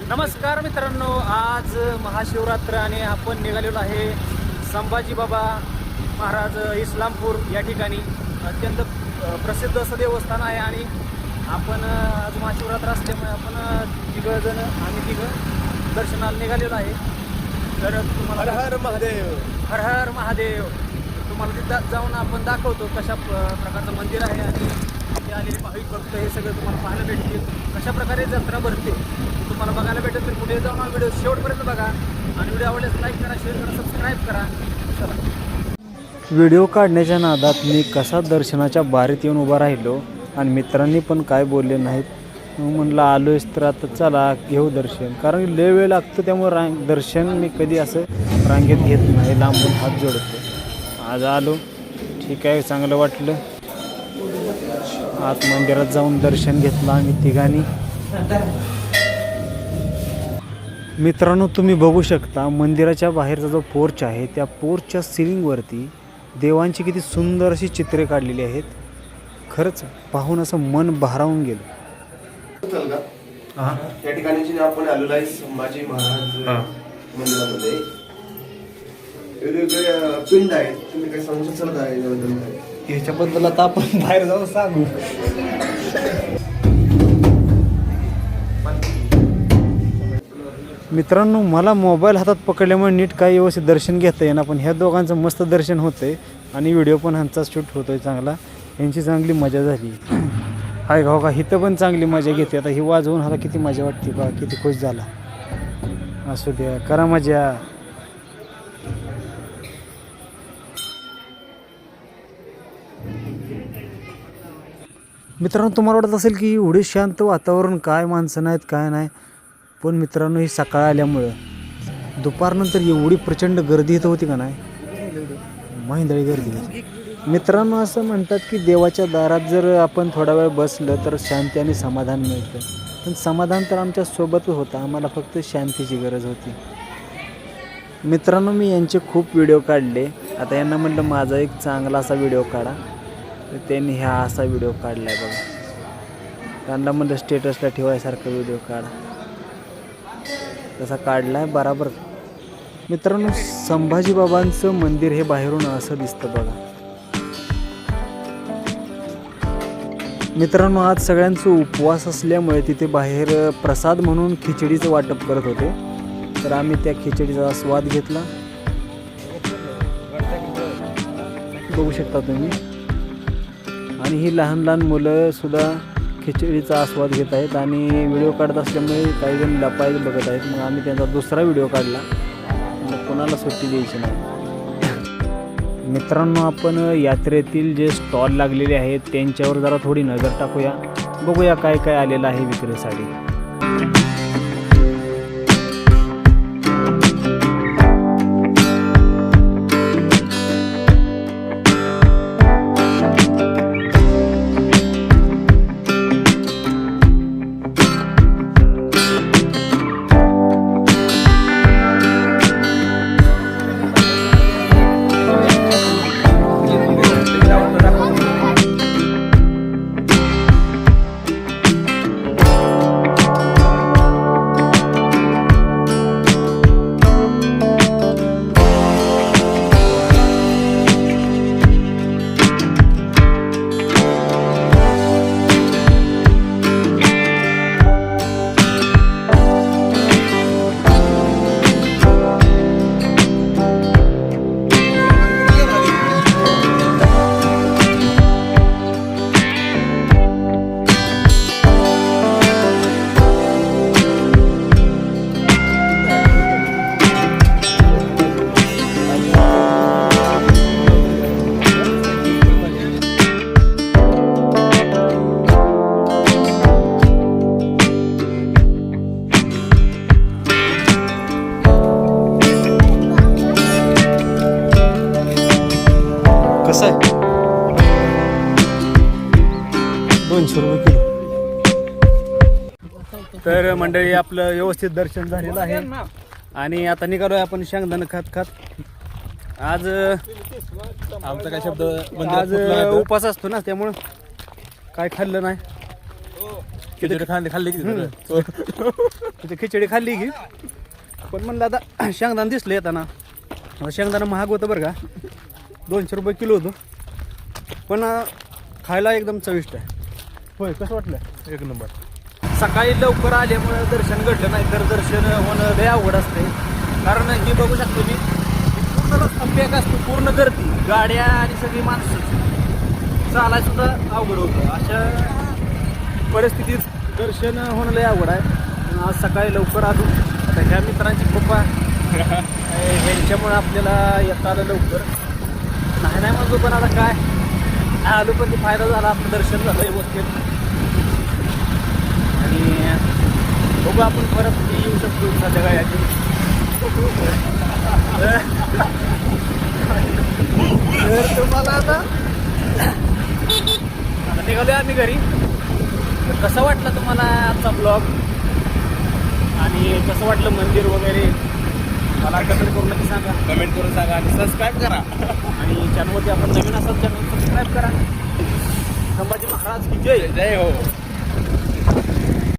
नमस्कार मित्रांनो, आज महाशिवरात्र आणि आपण निघालेलो आहे संभाजी बाबा महाराज इस्लामपूर या ठिकाणी. अत्यंत प्रसिद्ध असं देवस्थान आहे आणि आपण आज महाशिवरात्र असल्यामुळे आपण तिघं दर्शनाला निघालेलो आहे. तर तुम्हाला हर हर महादेव. हर हर महादेव. तुम्हाला तिथं जाऊन आपण दाखवतो कशा प्रकारचं मंदिर आहे आणि ते आलेले भाविक भक्त हे सगळं तुम्हाला पाहायला भेटतील. कशा प्रकारे जत्रा भरते तुम्हाला बघायला भेटेल. तर पुढे जाऊन व्हिडिओ शेवटपर्यंत बघा आणि व्हिडिओ आवडल्यास लाईक करा, शेअर करा, सबस्क्राईब करा. चला. व्हिडिओ काढण्याच्या नादात मी कसा दर्शनाच्या बारीत येऊन उभा राहिलो आणि मित्रांनी पण काय बोलले नाहीत. मग म्हणलं आलोयच तर आता चला घेऊ दर्शन, कारण लय वेळ लागतो त्यामुळे दर्शन मी कधी असं रांगेत घेत नाही, लांबून हात जोडतो. आज आलो, ठीक आहे, चांगलं वाटलं. आत मंदिरात जाऊन दर्शन घेतलं आम्ही तिघांनी. मित्रांनो, तुम्ही बघू शकता मंदिराच्या बाहेरचा जो पोर्च आहे त्या पोर्चच्या सिलिंगवरती देवांची किती सुंदर अशी चित्रे काढलेली आहेत. खरंच पाहून असं मन भारावून गेलं. या ठिकाणी आपण आलेलो आहे संभाजी महाराज मंदिरामध्ये. वेगवेगळे पिंड आहेत, तुम्ही काही सांगू शकाल का याबद्दल? ह्याच्याबद्दल आता आपण बाहेर जाऊन सांगू. मित्रांनो, मला मोबाईल हातात पकडल्यामुळे नीट काही व्यवस्थित दर्शन घेता येईना, पण ह्या दोघांचं मस्त दर्शन होतंय आणि व्हिडिओ पण ह्यांचा शूट होतोय चांगला. यांची चांगली मजा झाली. हाय गाव का, इथं पण चांगली मजा घेते. आता ही वाजवून आता किती मजा वाटते बा, किती खुश झाला. असू द्या, करा मजा. मित्रांनो, तुम्हाला वाटत असेल की एवढे शांत वातावरण, काय माणसं नाहीत काय नाही, पण मित्रांनो ही सकाळ आल्यामुळं दुपारनंतर एवढी प्रचंड गर्दी इथं होती का नाही, महिंदळी गर्दी. मित्रांनो, असं म्हणतात की देवाच्या दारात जर आपण थोडा वेळ बसलं तर शांती आणि समाधान मिळतं. पण समाधान तर आमच्या सोबतच होतं, आम्हाला फक्त शांतीची गरज होती. मित्रांनो, मी यांचे खूप व्हिडिओ काढले. आता यांना म्हटलं माझा एक चांगला असा व्हिडिओ काढा, तर त्यांनी ह्या असा व्हिडिओ काढला आहे बघा. त्यांना म्हटलं स्टेटसला ठेवायसारखा व्हिडिओ काढा, तसा काढला आहे बराबर. मित्रांनो, संभाजी बाबांचं मंदिर हे बाहेरून असं दिसतं बघा. मित्रांनो, आज सगळ्यांचं उपवास असल्यामुळे तिथे बाहेर प्रसाद म्हणून खिचडीचं वाटप करत होते. तर आम्ही त्या खिचडीचा स्वाद घेतला. बघू शकता तुम्ही. आणि ही लहान लहान मुलं सुद्धा खिचडीचा आस्वाद घेत आहेत आणि व्हिडिओ काढत असल्यामुळे काही जण लपायला बघत आहेत. मग आम्ही त्यांचा दुसरा व्हिडिओ काढला, मग कोणाला सुट्टी द्यायची नाही. मित्रांनो, आपण यात्रेतील जे स्टॉल लागलेले आहेत त्यांच्यावर जरा थोडी नजर टाकूया, बघूया काय काय आलेलं आहे विक्रीसाठी. कसं आहे? 200 रुपये किलो. तर मंडळी, आपलं व्यवस्थित दर्शन झालेलं आहे आणि आता निघालोय आपण शेंगदाणं खात खात. आज आमचा काय शब्द आज उपवास असतो ना, त्यामुळं काय खाल्लं नाही. खिचडी खाल्ली की तिथे खिचडी खाल्ली की पण म्हणलं आता शेंगदाणा दिसलं येताना. आता शेंगदाणा महाग होतं बरं का, 200 रुपये किलो होतं, पण खायला एकदम चविष्ट आहे. होय, कसं वाटलं? एक नंबर. सकाळी लवकर आल्यामुळे दर्शन घडलं नाही तर दर्शन होणं लय अवघड असते. कारण ही बघू शकतो मी पूर्ण रस्ता पॅक असतो, पूर्ण गर्दी, गाड्या आणि सगळी माणसं, चालाय सुद्धा अवघड होतं. अशा परिस्थितीत दर्शन होणं लय अवघड आहे. पण आज सकाळी लवकर आलो. आता ह्या मित्रांची कृपा ह्यांच्यामुळे आपल्याला येता आलं लवकर. नाही म्हणतो पण आता काय आलो, पण ते फायदा झाला, आपलं दर्शन झालं व्यवस्थित. आणि बघू आपण परत येऊ शकतो संध्याकाळी. तर तुम्हाला आता निघालोय आम्ही घरी. तर कसं वाटलं तुम्हाला आजचा ब्लॉग आणि कसं वाटलं मंदिर वगैरे मला कमेंट करून नक्की सांगा. कमेंट करून सांगा आणि सबस्क्राईब करा. आणि चॅनलवरती आपण नवीन असाल चॅनल सबस्क्राईब करा. संभाजी महाराज की जय. जय हो.